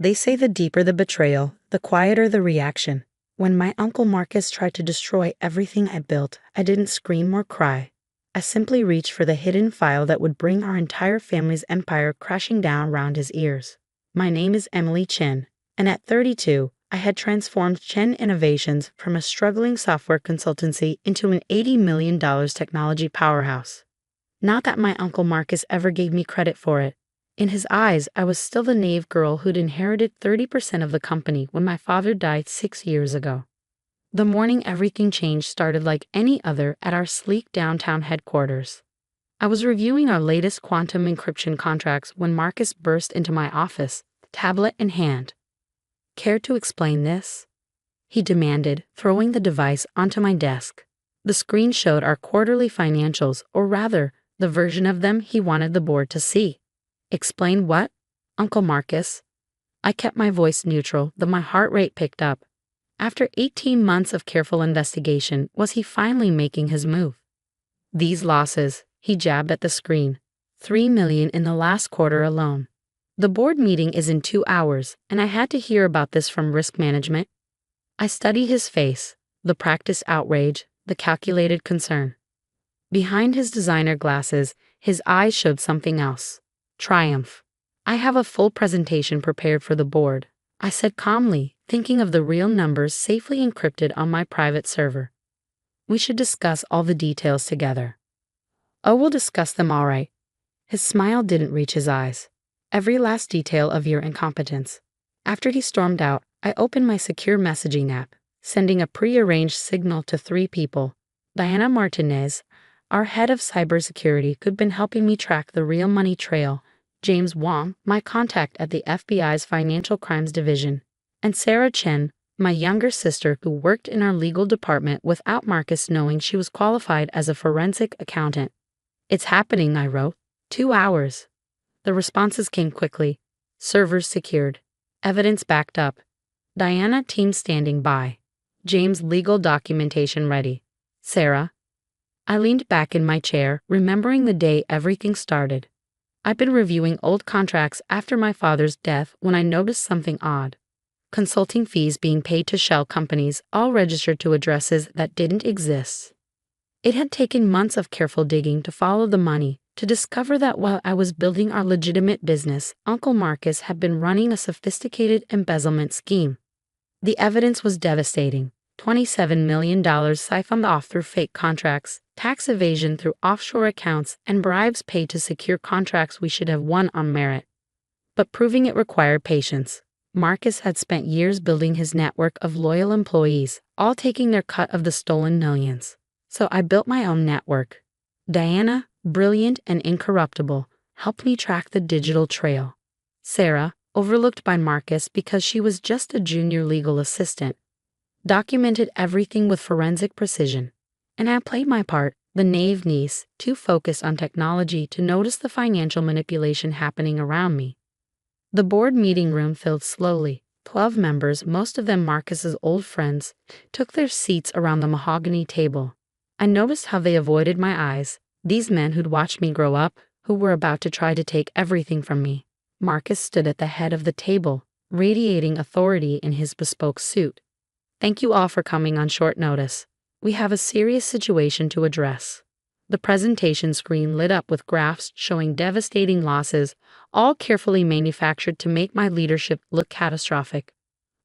They say the deeper the betrayal, the quieter the reaction. When my Uncle Marcus tried to destroy everything I built, I didn't scream or cry. I simply reached for the hidden file that would bring our entire family's empire crashing down around his ears. My name is Emily Chen, and at 32, I had transformed Chen Innovations from a struggling software consultancy into an $80 million technology powerhouse. Not that my Uncle Marcus ever gave me credit for it. In his eyes, I was still the naive girl who'd inherited 30% of the company when my father died 6 years ago. The morning everything changed started like any other at our sleek downtown headquarters. I was reviewing our latest quantum encryption contracts when Marcus burst into my office, tablet in hand. "Care to explain this?" he demanded, throwing the device onto my desk. The screen showed our quarterly financials, or rather, the version of them he wanted the board to see. "Explain what, Uncle Marcus?" I kept my voice neutral, though my heart rate picked up. After 18 months of careful investigation, was he finally making his move? "These losses," he jabbed at the screen. $3 million in the last quarter alone. The board meeting is in 2 hours, and I had to hear about this from risk management. I studied his face, the practiced outrage, the calculated concern. Behind his designer glasses, his eyes showed something else. Triumph. "I have a full presentation prepared for the board," I said calmly, thinking of the real numbers safely encrypted on my private server. "We should discuss all the details together." "Oh, we'll discuss them all right." His smile didn't reach his eyes. "Every last detail of your incompetence." After he stormed out, I opened my secure messaging app, sending a pre-arranged signal to 3 people. Diana Martinez, our head of cybersecurity, who'd been helping me track the real money trail, James Wong, my contact at the FBI's Financial Crimes Division, and Sarah Chen, my younger sister who worked in our legal department without Marcus knowing she was qualified as a forensic accountant. "It's happening," I wrote. 2 hours. The responses came quickly. Servers secured. Evidence backed up. Diana team standing by. James legal documentation ready. Sarah. I leaned back in my chair, remembering the day everything started. I'd been reviewing old contracts after my father's death when I noticed something odd. Consulting fees being paid to shell companies, all registered to addresses that didn't exist. It had taken months of careful digging to follow the money, to discover that while I was building our legitimate business, Uncle Marcus had been running a sophisticated embezzlement scheme. The evidence was devastating. $27 million siphoned off through fake contracts, tax evasion through offshore accounts, and bribes paid to secure contracts we should have won on merit. But proving it required patience. Marcus had spent years building his network of loyal employees, all taking their cut of the stolen millions. So I built my own network. Diana, brilliant and incorruptible, helped me track the digital trail. Sarah, overlooked by Marcus because she was just a junior legal assistant, documented everything with forensic precision. And I played my part, the naive niece, too focused on technology to notice the financial manipulation happening around me. The board meeting room filled slowly. 12 members, most of them Marcus's old friends, took their seats around the mahogany table. I noticed how they avoided my eyes, these men who'd watched me grow up, who were about to try to take everything from me. Marcus stood at the head of the table, radiating authority in his bespoke suit. "Thank you all for coming on short notice. We have a serious situation to address." The presentation screen lit up with graphs showing devastating losses, all carefully manufactured to make my leadership look catastrophic.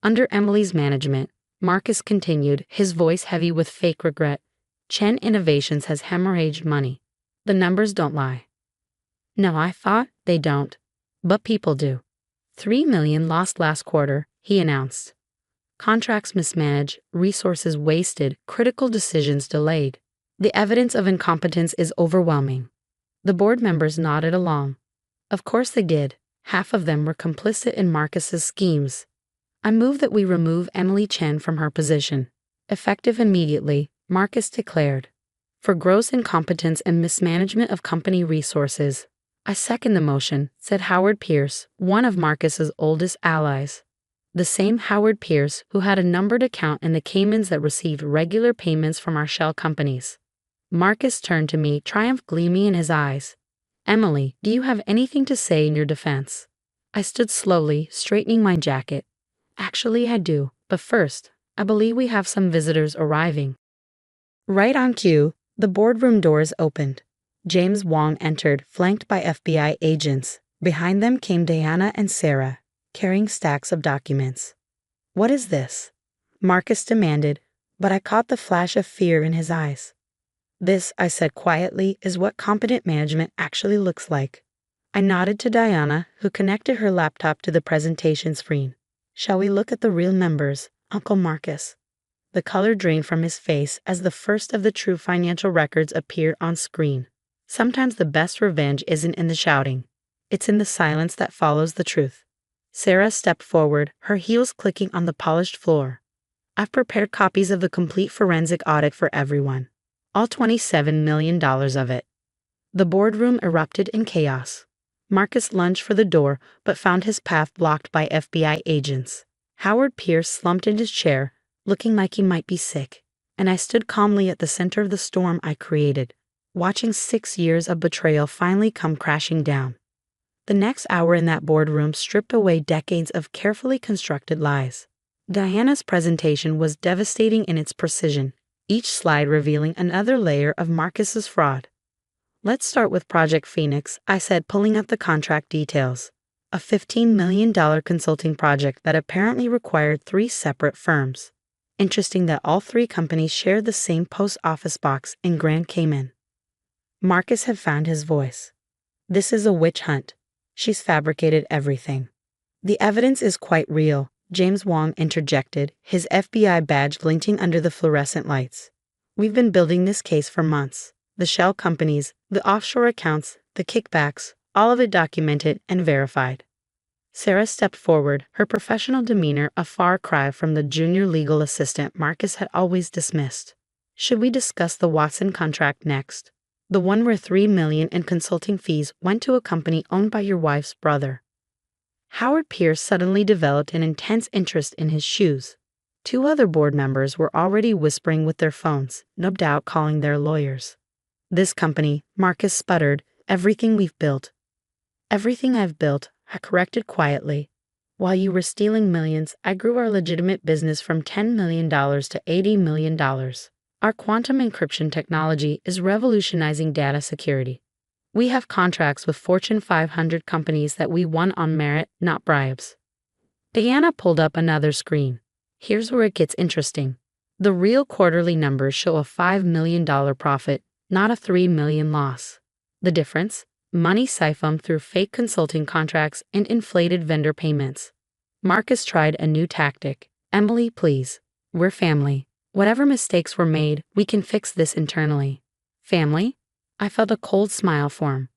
Under Emily's management, Marcus continued, his voice heavy with fake regret, "Chen Innovations has hemorrhaged money. The numbers don't lie." No, I thought they don't. But people do. $3 million lost last quarter, he announced. Contracts mismanaged, resources wasted, critical decisions delayed. The evidence of incompetence is overwhelming. The board members nodded along. Of course they did. Half of them were complicit in Marcus's schemes. I moved that we remove Emily Chen from her position. Effective immediately, Marcus declared. For gross incompetence and mismanagement of company resources. "I second the motion," said Howard Pierce, one of Marcus's oldest allies. The same Howard Pierce who had a numbered account in the Caymans that received regular payments from our shell companies. Marcus turned to me, triumph gleaming in his eyes. "Emily, do you have anything to say in your defense?" I stood slowly, straightening my jacket. Actually, I do, but first, I believe we have some visitors arriving. Right on cue, the boardroom doors opened. James Wong entered, flanked by FBI agents. Behind them came Diana and Sarah, carrying stacks of documents. "What is this?" Marcus demanded, but I caught the flash of fear in his eyes. "This," I said quietly, "is what competent management actually looks like." I nodded to Diana, who connected her laptop to the presentation screen. "Shall we look at the real members, Uncle Marcus?" The color drained from his face as the first of the true financial records appeared on screen. Sometimes the best revenge isn't in the shouting. It's in the silence that follows the truth. Sarah stepped forward, her heels clicking on the polished floor. "I've prepared copies of the complete forensic audit for everyone. All $27 million of it." The boardroom erupted in chaos. Marcus lunged for the door, but found his path blocked by FBI agents. Howard Pierce slumped in his chair, looking like he might be sick, and I stood calmly at the center of the storm I created, watching 6 years of betrayal finally come crashing down. The next hour in that boardroom stripped away decades of carefully constructed lies. Diana's presentation was devastating in its precision, each slide revealing another layer of Marcus's fraud. "Let's start with Project Phoenix," I said, pulling up the contract details. A $15 million consulting project that apparently required 3 separate firms. Interesting that all 3 companies shared the same post office box in Grand Cayman. Marcus had found his voice. "This is a witch hunt. She's fabricated everything." "The evidence is quite real," James Wong interjected, his FBI badge glinting under the fluorescent lights. "We've been building this case for months. The shell companies, the offshore accounts, the kickbacks, all of it documented and verified." Sarah stepped forward, her professional demeanor a far cry from the junior legal assistant Marcus had always dismissed. "Should we discuss the Watson contract next? The one where $3 million in consulting fees went to a company owned by your wife's brother." Howard Pierce suddenly developed an intense interest in his shoes. 2 other board members were already whispering with their phones, no doubt calling their lawyers. "This company," Marcus sputtered, "everything we've built." "Everything I've built," I corrected quietly. "While you were stealing millions, I grew our legitimate business from $10 million to $80 million. Our quantum encryption technology is revolutionizing data security. We have contracts with Fortune 500 companies that we won on merit, not bribes." Diana pulled up another screen. Here's where it gets interesting. The real quarterly numbers show a $5 million profit, not a $3 million loss. The difference? Money siphoned through fake consulting contracts and inflated vendor payments. Marcus tried a new tactic. "Emily, please. We're family. Whatever mistakes were made, we can fix this internally." "Family?" I felt a cold smile form.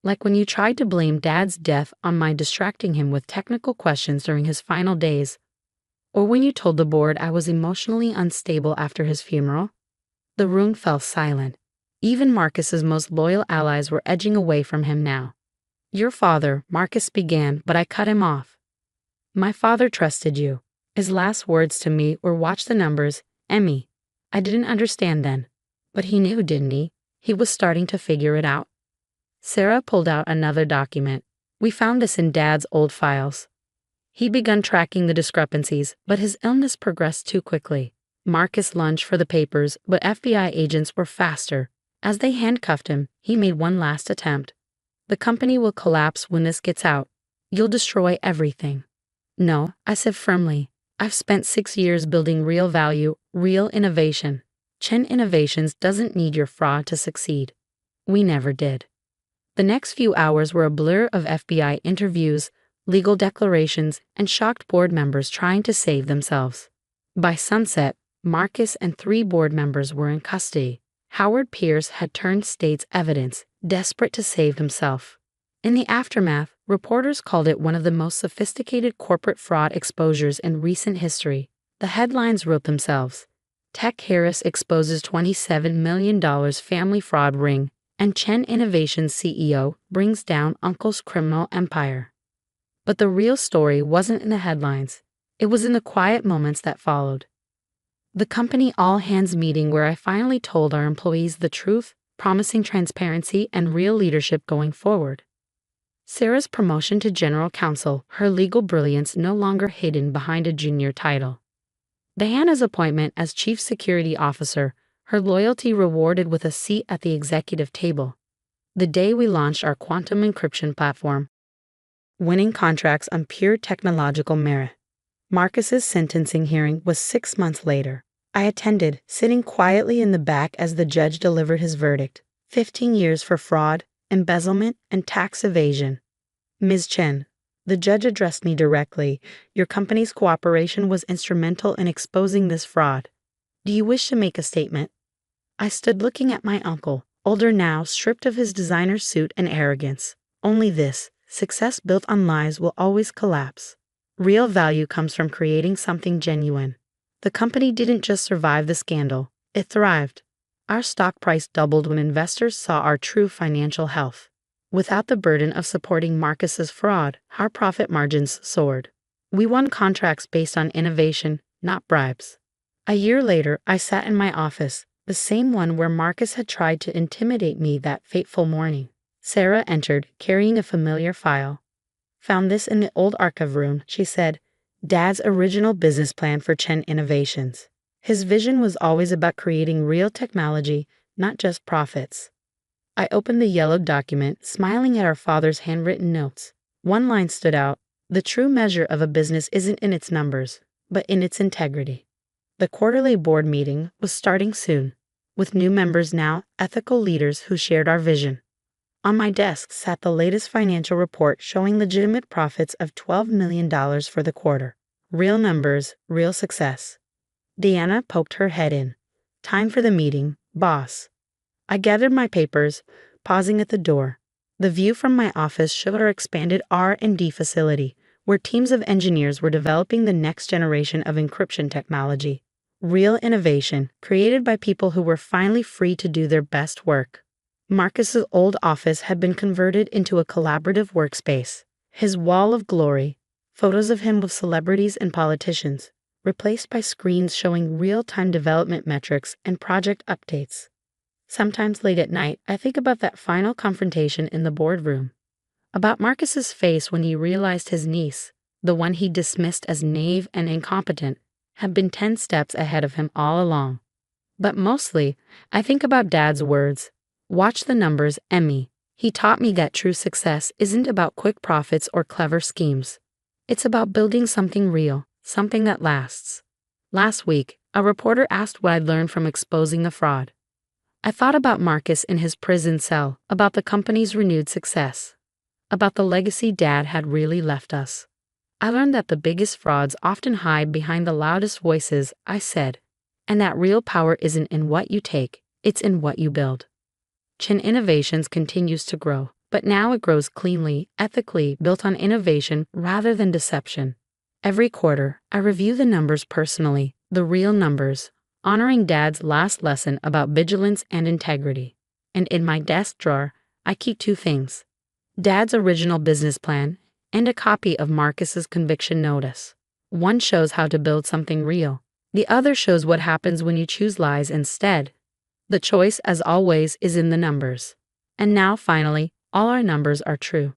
"Like when you tried to blame Dad's death on my distracting him with technical questions during his final days, or when you told the board I was emotionally unstable after his funeral?" The room fell silent. Even Marcus's most loyal allies were edging away from him now. "Your father," Marcus began, but I cut him off. "My father trusted you." His last words to me were, "Watch the numbers, Emmy." I didn't understand then. But he knew, didn't he? He was starting to figure it out. Sarah pulled out another document. "We found this in Dad's old files." He'd begun tracking the discrepancies, but his illness progressed too quickly. Marcus lunged for the papers, but FBI agents were faster. As they handcuffed him, he made one last attempt. "The company will collapse when this gets out. You'll destroy everything." "No," I said firmly. "I've spent 6 years building real value, real innovation. Chen Innovations doesn't need your fraud to succeed." We never did. The next few hours were a blur of FBI interviews, legal declarations, and shocked board members trying to save themselves. By sunset, Marcus and 3 board members were in custody. Howard Pierce had turned state's evidence, desperate to save himself. In the aftermath, reporters called it one of the most sophisticated corporate fraud exposures in recent history. The headlines wrote themselves. Tech Harris exposes $27 million family fraud ring, and Chen Innovations CEO brings down uncle's criminal empire. But the real story wasn't in the headlines. It was in the quiet moments that followed. The company all-hands meeting where I finally told our employees the truth, promising transparency and real leadership going forward. Sarah's promotion to general counsel, her legal brilliance no longer hidden behind a junior title. Diana's appointment as chief security officer, her loyalty rewarded with a seat at the executive table. The day we launched our quantum encryption platform, winning contracts on pure technological merit. Marcus's sentencing hearing was 6 months later. I attended, sitting quietly in the back as the judge delivered his verdict. 15 years for fraud, embezzlement, and tax evasion. Ms. Chen, the judge addressed me directly. Your company's cooperation was instrumental in exposing this fraud. Do you wish to make a statement? I stood looking at my uncle, older now, stripped of his designer suit and arrogance. Only this: success built on lies will always collapse. Real value comes from creating something genuine. The company didn't just survive the scandal, it thrived. Our stock price doubled when investors saw our true financial health. Without the burden of supporting Marcus's fraud, our profit margins soared. We won contracts based on innovation, not bribes. A year later, I sat in my office, the same one where Marcus had tried to intimidate me that fateful morning. Sarah entered, carrying a familiar file. Found this in the old archive room, she said. Dad's original business plan for Chen Innovations. His vision was always about creating real technology, not just profits. I opened the yellowed document, smiling at our father's handwritten notes. One line stood out: the true measure of a business isn't in its numbers, but in its integrity. The quarterly board meeting was starting soon, with new members now, ethical leaders who shared our vision. On my desk sat the latest financial report showing legitimate profits of $12 million for the quarter. Real numbers, real success. Deanna poked her head in. Time for the meeting, boss. I gathered my papers, pausing at the door. The view from my office showed our expanded R&D facility, where teams of engineers were developing the next generation of encryption technology. Real innovation, created by people who were finally free to do their best work. Marcus's old office had been converted into a collaborative workspace. His wall of glory, photos of him with celebrities and politicians, replaced by screens showing real-time development metrics and project updates. Sometimes late at night, I think about that final confrontation in the boardroom. About Marcus's face when he realized his niece, the one he dismissed as naive and incompetent, had been 10 steps ahead of him all along. But mostly, I think about Dad's words. Watch the numbers, Emmy. He taught me that true success isn't about quick profits or clever schemes. It's about building something real, something that lasts. Last week, a reporter asked what I'd learned from exposing the fraud. I thought about Marcus in his prison cell, about the company's renewed success, about the legacy Dad had really left us. I learned that the biggest frauds often hide behind the loudest voices, I said, and that real power isn't in what you take, it's in what you build. Chen Innovations continues to grow, but now it grows cleanly, ethically, built on innovation rather than deception. Every quarter, I review the numbers personally, the real numbers, honoring Dad's last lesson about vigilance and integrity. And in my desk drawer, I keep 2 things: Dad's original business plan and a copy of Marcus's conviction notice. One shows how to build something real. The other shows what happens when you choose lies instead. The choice, as always, is in the numbers. And now, finally, all our numbers are true.